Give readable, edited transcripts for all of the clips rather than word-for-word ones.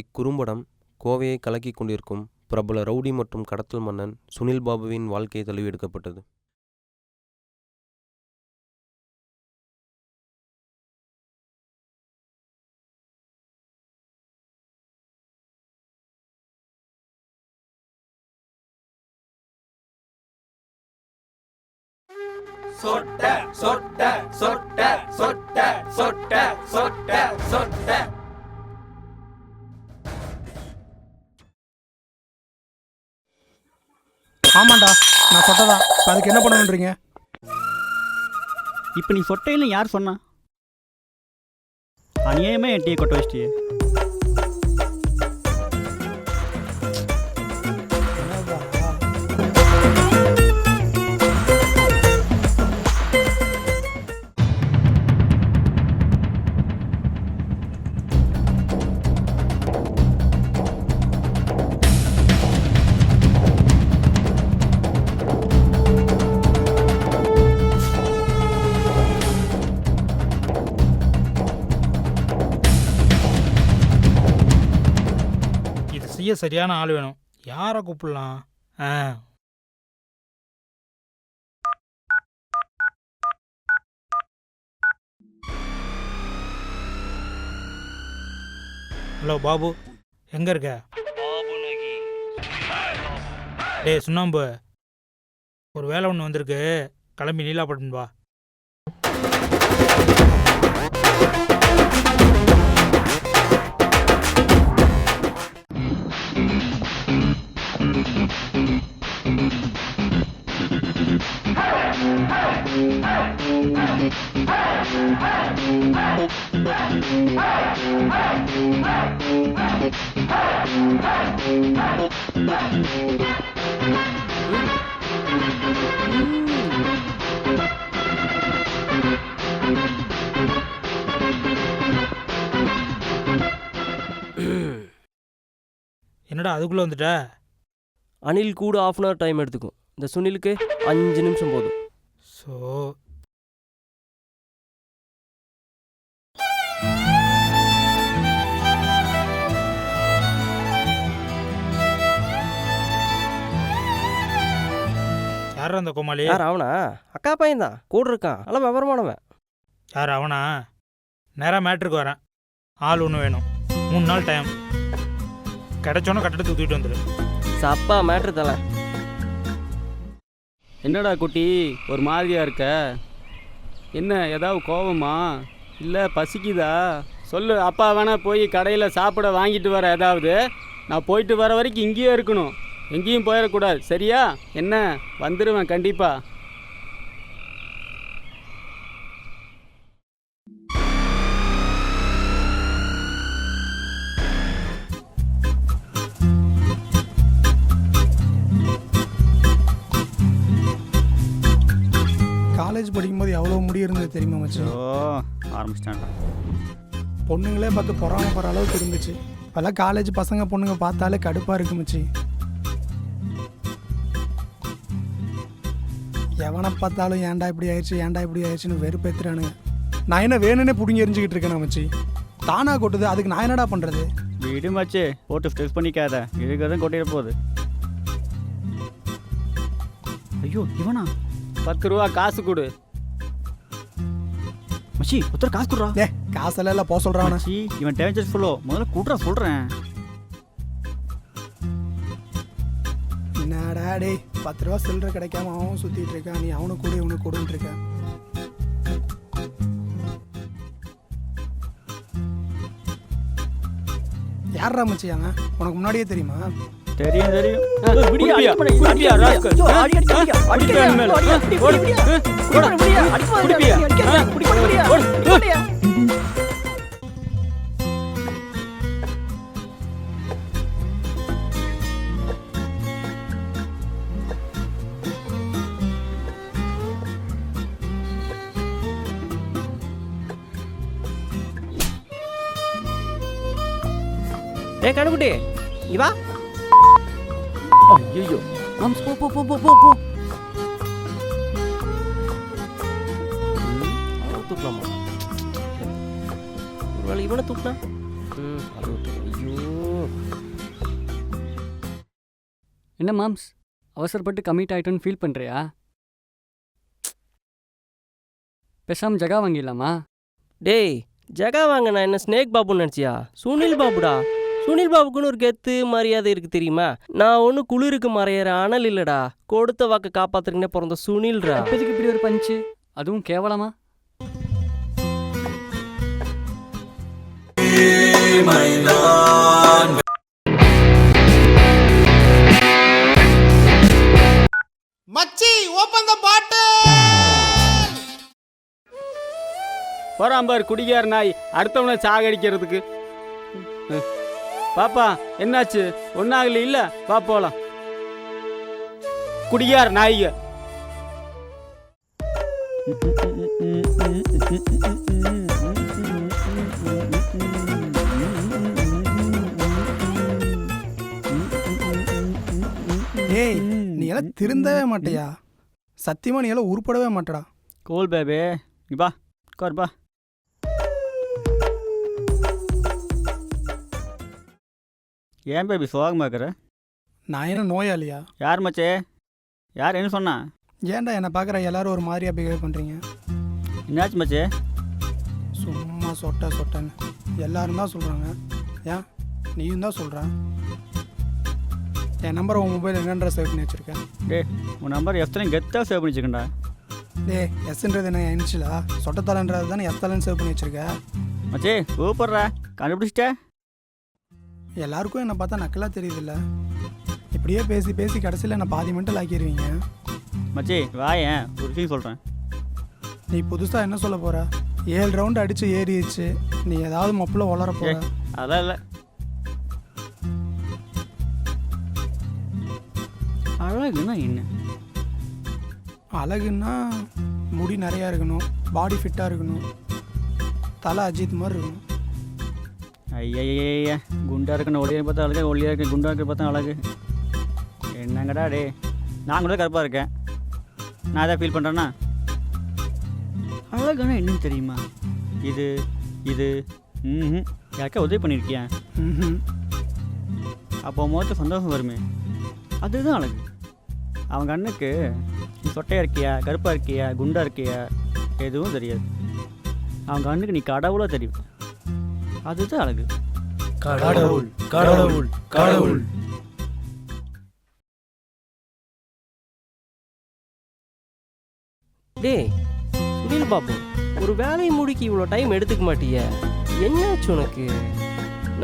இக்குறும்படம் கோவையை கலக்கிக் கொண்டிருக்கும் பிரபல ரவுடி மற்றும் கடத்தல் மன்னன் சுனில் பாபுவின் வாழ்க்கையை தழுவி எடுக்கப்பட்டது. சொட்ட சொட்ட சொட்ட சொட்ட சொட்ட சொட்ட சொட்ட. ஆமாண்டா, நான் சொட்டதான். அதுக்கு என்ன பண்ணணுன்றீங்க? இப்போ நீ சொட்டையில் யார் சொன்னா? அநியாயமே என் டீ கொட்ட வச்சிட்டியே. செய்ய சரியான ஆள் வேணும். யாரை கூப்பிடலாம்? ஹலோ பாபு, எங்க இருக்க? டேய் சுண்ணாம்பு, ஒரு வேலை ஒன்று வந்திருக்கு, கிளம்பி நீலாப்பட்டினம் வா. என்னடா அதுக்குள்ளே வந்துட்ட? அனில் கூட ½ அன் ஹவர் டைம் எடுத்துக்கும். இந்த சுனிலுக்கு 5 நிமிஷம் போதும். ஸோ யார் அந்த கோமாளி? யார் அவனா? அக்கா பையன்தான், கூட இருக்கான், நல்லா விவரமானவன். யார் அவனா? நேராக மேட்ருக்கு வரேன். ஆள் ஒன்று வேணும். 3 நாள் டைம். கிடைச்சோன்னே கட்டடத்தை தூக்கிட்டு வந்துடு. சப்பா மேட்ரு தலை. என்னடா குட்டி ஒரு மாதிரியா இருக்க? என்ன ஏதாவது கோவமா? இல்லை பசிக்குதா? சொல்லு, அப்பா வேணா போய் கடையில் சாப்பிட வாங்கிட்டு வர. ஏதாவது நான் போயிட்டு வர வரைக்கும் இங்கேயே இருக்கணும், எங்கேயும் போயிடக்கூடாது, சரியா? என்ன வந்துடுவேன் கண்டிப்பாக. காலேஜ் படிக்கும்போது எவ்வளோ முடி இருந்தது தெரியுமா மச்சி? ஆரம்பிச்சிட்டான்டா. பொண்ணுங்களே பார்த்து பொறாமப்படுற அளவுக்கு இருந்துச்சு. இப்போல்லாம் காலேஜ் பசங்க பொண்ணுங்க பார்த்தாலே கடுப்பாக இருக்கு மச்சி. எவனை பார்த்தாலும் ஏன்டா இப்படி ஆயிடுச்சுன்னு வெறுப்பேற்றுறானுங்க. நான் என்ன வேணும்னே பிடிங்கி எரிஞ்சுக்கிட்டு இருக்கேன் மச்சி. தானா கொட்டுது, அதுக்கு நான் என்னடா பண்ணுறது? வீடு மச்சி, போட்டு ஸ்ட்ரெஸ் பண்ணிக்காத, இருக்கிறதும் கொட்டிட போகுது. ஐயோ இவனா? 10 ரூபா காசு கொடு மச்சி. ஒருத்தர் காசு கொடுறா. காசெல்லாம் இல்லை, போக சொல்கிறான் மச்சி. இவன் டேஞ்சர் ஃபுல்லோ, முதல்ல கூட்டுறா சொல்கிறேன். என்னடா டேய், 10 ரூபா சில்லறை கிடைக்காம அவன் சுற்றிட்டு இருக்கான், நீ அவனு கூட இவனு கூடன்ட்டு இருக்க. யாரா மச்சி அவன்? உனக்கு முன்னாடியே தெரியுமா? தெரியும் தெரியும். கணுக்குட்டி இவா. ஐயோ போ போ போ போ போ. தூக்கலாமா? ஒருவேளை இவனை தூக்கினா ஐயோ என்ன மாம்ஸ் அவசரப்பட்டு கமிட் ஆகிட்டோன்னு ஃபீல் பண்ணுறியா? பேசாமல் ஜகா வாங்கிடலாமா? டேய் ஜகா வாங்க நான் என்ன ஸ்னேக் பாபுன்னு நினச்சியா? சுனில் பாபுடா. சுனில் பாபுக்குன்னு ஒரு கெத்து மரியாதை இருக்குது தெரியுமா? நான் ஒன்றும் குளிருக்கு மறையிற அனல் இல்லைடா, கொடுத்த வாக்கை காப்பாத்துறதுக்குன்னே பிறந்த சுனில்ரா. இப்போதைக்கு இப்படி ஒரு பஞ்சு, அதுவும் கேவலமா? மச்சி ஓபன் தி பாட்டில். போறாம்பார் குடிகார நாய் அடுத்தவனை சாகடிக்கிறதுக்கு. பாப்பா என்னாச்சு? ஒன்னாகல இல்ல? வா போலாம். குடிகார நாய்க. ஏய் நீ எல்லாம் திருந்தவே மாட்டியா? சத்தியமா நீ எல்லாம் உருப்படவே மாட்டடா. கோல் பேபே நீ பா உட்கார். ஏன் பேபி சோகமாக இருக்கிற? நான் என்ன நோயாளியா? யார் மச்சே? யார் என்ன சொன்னா? ஏன்டா என்னை பார்க்குற எல்லாரும் ஒரு மாதிரியா பிஹேவ் பண்ணுறீங்க? என்னாச்சு மச்சே? சும்மா சொட்டன்னு எல்லாரும் தான் சொல்கிறாங்க. ஏன் நீயும் தான் சொல்கிறேன். என் நம்பரை உன் மொபைல் என்னன்ற சேவ் பண்ணி வச்சுருக்கேன். டே உன் நம்பர் எத்தனை கெத்தாக சேவ் பண்ணி வச்சுக்கண்டா. டே எஸ்ன்றது என்ன இனிஷியலா? சொட்டத்தலைன்றது தானே எஸ்தலன்னு சேவ் பண்ணி வச்சுருக்கேன். மச்சே சூப்பர்ரா, கண்டுபிடிச்சிட்ட. எல்லாருக்கும் என்னை பார்த்தா நக்கலாக தெரியுதுல்ல? இப்படியே பேசி பேசி கடைசியில் என்னை பாதி மெண்டல் ஆக்கிடுவீங்க. மச்சி வாயேன் ஒரு விஷயம் சொல்கிறேன். நீ புதுசாக என்ன சொல்ல போகிற? 7 ரவுண்டு அடித்து ஏறிடுச்சு. நீ ஏதாவது மொப்பில் வளர போகிற? அதெல்லாம் இல்லை. அழகுன்னா என்ன? அழகுன்னா முடி நிறையா இருக்கணும், பாடி ஃபிட்டாக இருக்கணும், தலை அஜித் மாதிரி இருக்கணும். ஐயா குண்டா இருக்கணும், ஒளியாக பார்த்தா அழகு, ஒளியாக இருக்கு குண்டா இருக்க பார்த்தா அழகு. என்னங்கடா டே, நான் கூட கருப்பாக இருக்கேன், நான் எதாவது ஃபீல் பண்ணுறேன்னா? அழகுன்னா என்னன்னு தெரியுமா? இது இது யாருக்கா உதவி பண்ணியிருக்கியா? அப்போ முகத்து சந்தோஷம் வருமே, அதுதான் அழகு. அவங்க கண்ணுக்கு நீ சொட்டையாக இருக்கியா, கருப்பாக இருக்கியா, குண்டா இருக்கியா எதுவும் தெரியாது. அவங்க கண்ணுக்கு நீ கடவுளாக தெரியும், அதுதான் அழகு. கடவுள் கடவுள் கடவுள். டேய் சுனில் பாபு, ஒரு வேலையை முடிக்க இவ்வளோ டைம் எடுத்துக்க மாட்டிய? என்னாச்சு உனக்கு?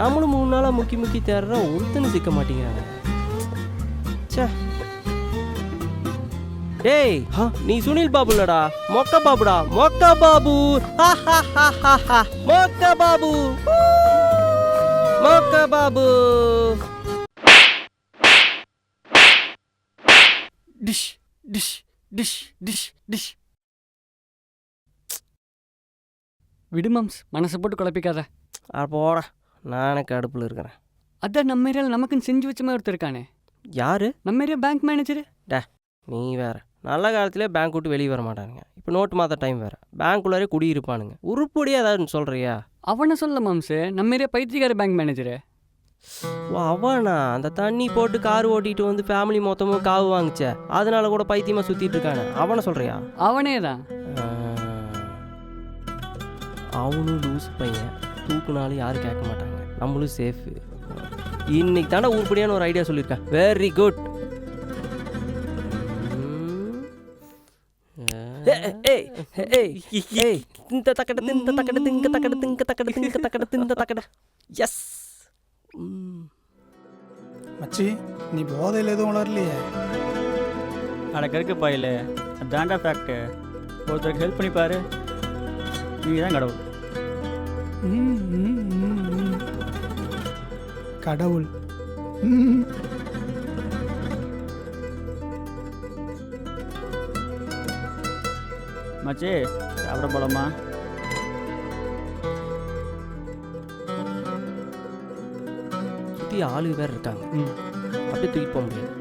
நம்மளும் 3 நாளாக முக்கி தேடுறோம், ஒருத்தனும் சிக்க மாட்டேங்கிறாங்க. சே டேய் நீ சுனில் பாபு இல்லடா, மொக்க பாபுடா. மொக்க பாபு, மொக்க பாபு, மொக்க Babu. Dish dish dish dish dish. விடு மாம்ஸ், மனசை போட்டு குழப்பிக்காத. போடா, நான் எனக்கு அடுப்பில் இருக்கிறேன். அதான் நம்ம ஏரியாவில் நமக்குன்னு செஞ்சு வச்ச மாதிரி ஒருத்தர் இருக்கானே. யாரு? நம்ம ஏரியா பேங்க் மேனேஜரு. நீ வேற. நல்ல காலத்திலே பேங்க் விட்டு வெளியே வர மாட்டானுங்க. இப்போ நோட்டு மாற்ற டைம் வேறு, பேங்க்குள்ளாரே குடியிருப்பானுங்க. உருப்படியாக ஏதாவது சொல்கிறியா? அவனை சொல்ல மாம்ஸு, நம்ம ஏரியா பைத்தியக்கார பேங்க் மேனேஜரு. ஓ அவனா? அந்த தண்ணி போட்டு கார் ஓட்டிட்டு வந்து ஃபேமிலி மொத்தமும் காவு வாங்கிச்ச, அதனால கூட பைத்தியமாக சுற்றிட்டு இருக்கானே, அவனை சொல்கிறியா? அவனே தான். அவனும் லூஸ் பையன், தூக்குனாலும் யாரும் கேட்க மாட்டாங்க, நம்மளும் சேஃபு. இன்னைக்கு தானே உருப்படியான ஒரு ஐடியா சொல்லியிருக்கேன். Very good. எஸ் மச்சி நீ போதையில் எதுவும் வளரலையே? அடக்கருக்கு பாயில அதான்டா ஃபேக்ட். ஒருத்தருக்கு ஹெல்ப் பண்ணி பாரு, நீங்கள் தான் கடவுள். கடவுள். மச்சி சாப்பிட போலாமா? சுற்றி ஆளு வேறு இருக்காங்க, அப்படியே தூக்கிட்டு போக முடியாது.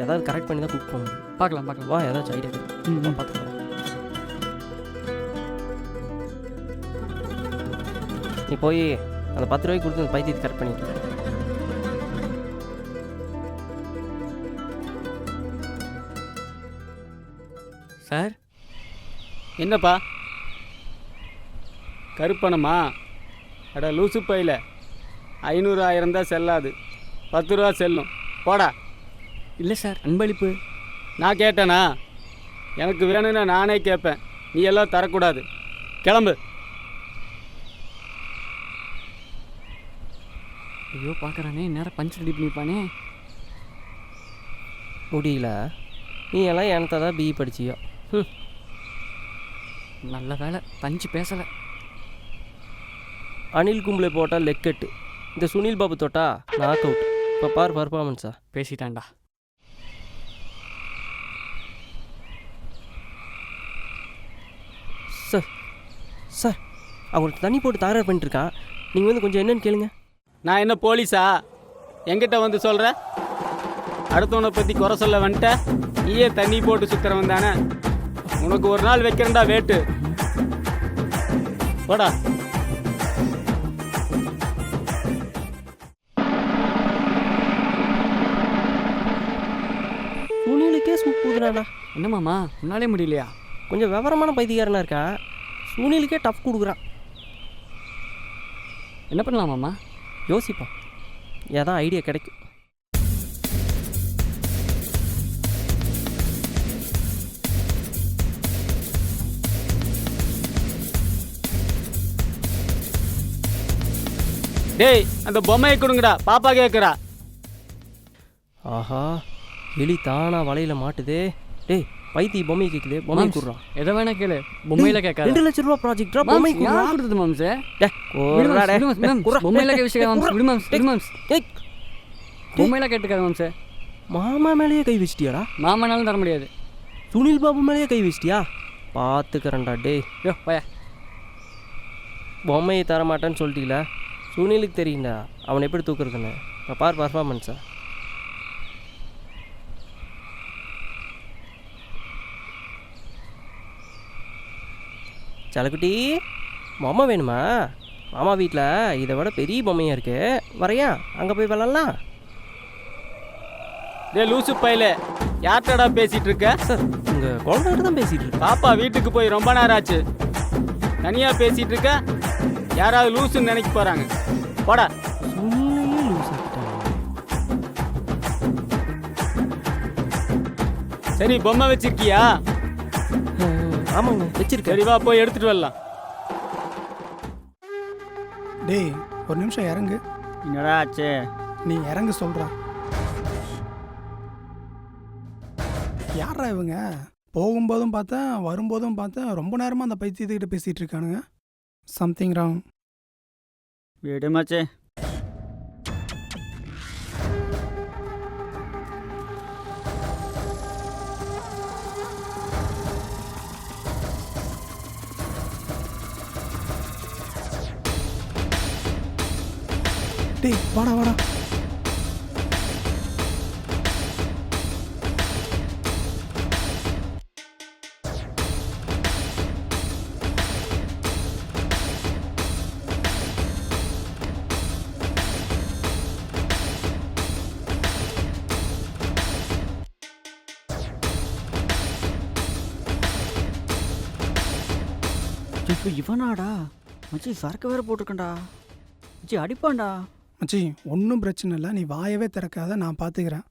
ஏதாவது கரெக்ட் பண்ணி தான் குக் பண்ண முடியும். பார்க்கலாம் பார்க்கலாம். வா, ஏதாச்சும் ஐடியா இருக்கு, பார்த்துக்கலாம். நீ போய் அந்த 10 ரூபாய்க்கு கொடுத்து அந்த பைத்தியத்தை கரெக்ட் பண்ணிட்டு. சார் என்னப்பா கருப்பணமா? அட லூசு பையில 500 1000 தான் செல்லாது, 10 ரூபா செல்லும். போடா. இல்லை சார், அன்பளிப்பு. நான் கேட்டேனா? எனக்கு வேணும்னு நானே கேட்பேன், நீ எல்லாம் தரக்கூடாது. கிளம்பு. ஐயோ பார்க்குறானே, நேரம் பஞ்ச் ரெடி பண்ணிப்பானே. முடியல, நீ எல்லாம் எனக்கு தான் பிஇ படிச்சியோ. நல்ல வேலை பஞ்சு பேசலை. அனில் கும்பலை போட்டால் லெக் கட்டு, இந்த சுனில் பாபு தொட்டா நாக் அவுட். இப்போ பார் பர்ஃபார்மன்ஸா. பேசிட்டான்டா. சார் சார், அவங்களுக்கு தண்ணி போட்டு தகராறு பண்ணிட்டுருக்கான். நீங்கள் வந்து கொஞ்சம் என்னன்னு கேளுங்க. நான் என்ன போலீஸா? என்கிட்ட வந்து சொல்கிற? அடுத்தவனை பற்றி குறை சொல்ல வந்துட்ட? நீயே தண்ணி போட்டு சுற்றுறவன் தானே. உனக்கு ஒரு நாள் வைக்கிறேன்டா வேட்டு. போடா. சுனிலுக்கே சூப்புதுனாடா. என்ன மாமா, உன்னாலே முடியலையா? கொஞ்சம் விவரமான பைத்தியக்காரனாக இருக்கான், சுனிலுக்கே டஃப் கொடுக்குறான். என்ன பண்ணலாம் மாமா? யோசிப்பான், ஏதான் ஐடியா கிடைக்கும். டேய், அந்த பொம்மையை கொடுங்கடா, பாப்பா கேட்குறா. ஆஹா, எலி தானா வலையில் மாட்டுதே. டேய், பைத்தி பொம்மை கேட்குது, பொம்மை கொடுறான். எதை வேணா கேளு, பொம்மையில கேட்காது. 2 லட்ச ரூபா ப்ராஜெக்டா, பொம்மை யார் கொடுத்தது மாம்ஸ்? பொம்மையில விஷயம் விடு மாம்ஸ், விடு மாம்ஸ். பொம்மையில கேட்டுக்காது மாம்ஸ். மாமா மேலேயே கை வச்சிட்டியாடா? மாமானாலும் தர முடியாது. சுனில் பாபு மேலேயே கை வச்சிட்டியா? பார்த்துக்கிறேன்டா. டே யோ பயா, பொம்மையை தரமாட்டேன்னு சொல்லிட்டீங்களா? சுனிலுக்கு தெரியுண்டா அவனை எப்படி தூக்குறதுன்னு. இப்போ பார் பர்ஃபார்மன்ஸா. சலக்குட்டி, பொம்மை வேணுமா? மாமா வீட்டில் இதை விட பெரிய பொம்மையாக இருக்கு, வரையா? அங்கே போய் விளாட்லாம். டே லூசு பையில, யார்கிட்டடா பேசிகிட்டு இருக்க? சார், உங்கள் குழந்தைகிட்ட தான் பேசிகிட்டு இருக்கேன். பாப்பா வீட்டுக்கு போய் ரொம்ப நேரம் ஆச்சு, தனியாக பேசிகிட்டு இருக்க. யாராவது லூசுன்னு நினைக்க போகிறாங்க. போடா. சுனிலையே லூஸ் ஆகிட்டாங்க. சரி, பொம்மை வச்சிருக்கியா? ஆமாங்க, வச்சிருக்கேன். சரி வா, போய் எடுத்துட்டு வரலாம். டேய், ஒரு நிமிஷம் இறங்கு. என்னடா ஆச்சு? நீ இறங்கு சொல்கிறா. யாரா இவங்க? போகும்போதும் பார்த்தேன், வரும்போதும் பார்த்தேன், ரொம்ப நேரமாக அந்த பைத்தியத்துக்கிட்ட பேசிகிட்டு இருக்கானுங்க. Something wrong. விடுமாச்சே. டேய், வாடா வாடா. இப்போ இவனாடா மச்சி, சரக்கு வேற போட்டிருக்கேன்டா மச்சி, அடிப்பான்டா மச்சி. ஒன்றும் பிரச்சனை இல்லை, நீ வாயவே திறக்காத, நான் பார்த்துக்கிறேன்.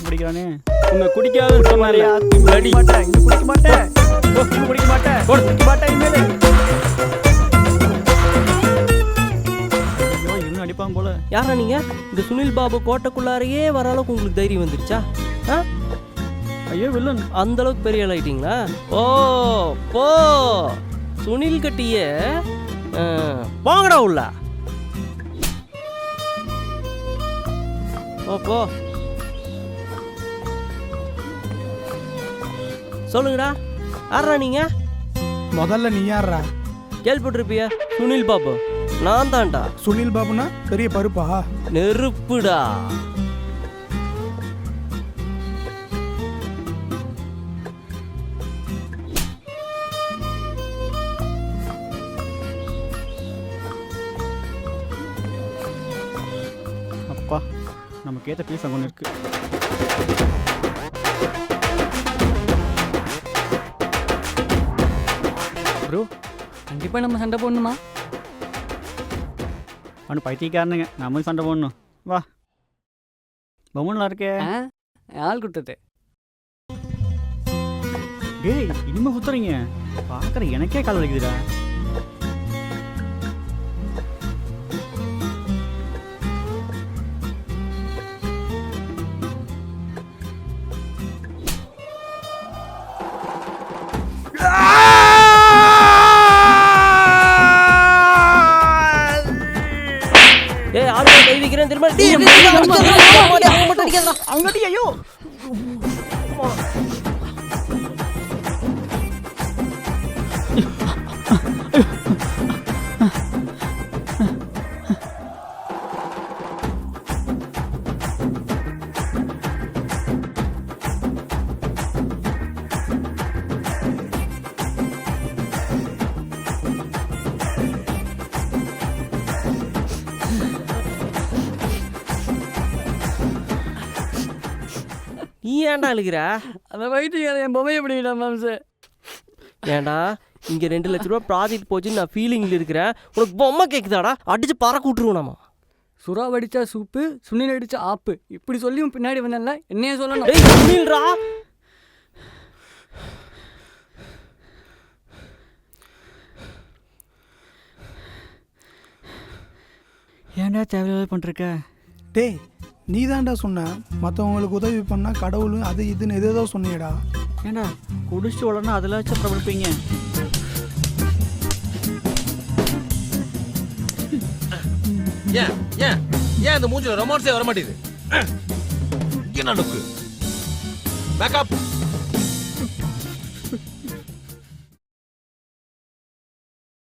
பிடிக்கிறானே. உன்னை குடிக்காதுன்னு சொன்னாரியா? குடிக்க மாட்டேன், குடிக்க மாட்டேன், குடிக்க மாட்டேன், குடிக்க மாட்டேன் இனிமேல். ஐயோ, இவனும் அடிப்பான் போல. யாரா நீங்கள்? இந்த சுனில் பாபு கோட்டைக்குள்ளாரையே வர அளவுக்கு உங்களுக்கு தைரியம் வந்துருச்சா? ஆ, ஐயோ வில்லன். அந்த அளவுக்கு பெரிய ஆள் ஆயிட்டீங்களா? ஓ போ சுனில் கட்டிய போங்கடா உள்ள. போ போ. சொல்லுங்கடா, யாரா நீங்க? முதல்ல நீ யாரா? கேள்விப்பட்டிருப்பிய, சுனில் பாபு. நான் தான்டா. சுனில் பாபுனா பெரிய பருப்பா? நெருப்புடா. அப்பா நமக்கு ஏற்ற பீஸ் அங்கே ஒன்று இருக்கு. ப்ரோ கண்டிப்பாக நம்ம சண்டை போடணுமா? அவனு பைத்தியக்காரனுங்க, நம்ம சண்டை போடணும். வா பொம்மன்லாம் இருக்கே. ஆள் கொடுத்தது. டேய் இனிமே குத்துறீங்க, பார்க்குற எனக்கே கால் வலிக்குதுடா. ஏய் ஆளு கை வைக்கிறேன் திரும்ப. அங்கடி ஐயோ. நீ ஏன்டா அழுகிற? அந்த வயிற்று என் பொம்மை எப்படிடா மாம்சு? ஏன்டா இங்கே 2 லட்ச ரூபா ப்ராஜெக்ட் போச்சு, நான் ஃபீலிங்கில் இருக்கிறேன். உனக்கு பொம்மை கேட்குதாடா? அடிச்சு பறக்க விட்டுருவோம். சுறா வடிச்சா சூப்பு, சுனில் அடிச்சா ஆப்பு. இப்படி சொல்லியும் பின்னாடி வந்தேன்ல, என்னையே சொல்லணும். ஏய் சுனில்ரா. ஏன்டா தேவையில்லாத பண்ணிருக்க? டேய் நீ தான்டா சொன்ன மற்றவங்களுக்கு உதவி பண்ணால் கடவுள் அது இதுன்னு எதோ சொன்னியடா. ஏன்டா குடிச்சு உடனே அதில் வச்சு அப்புறம் விடுப்பீங்க. ஏன் ஏன் ஏன் இந்த மூஞ்சில ரொமான்ஸே வர மாட்டேங்குது? என்ன லுக்கு? மேக்கப்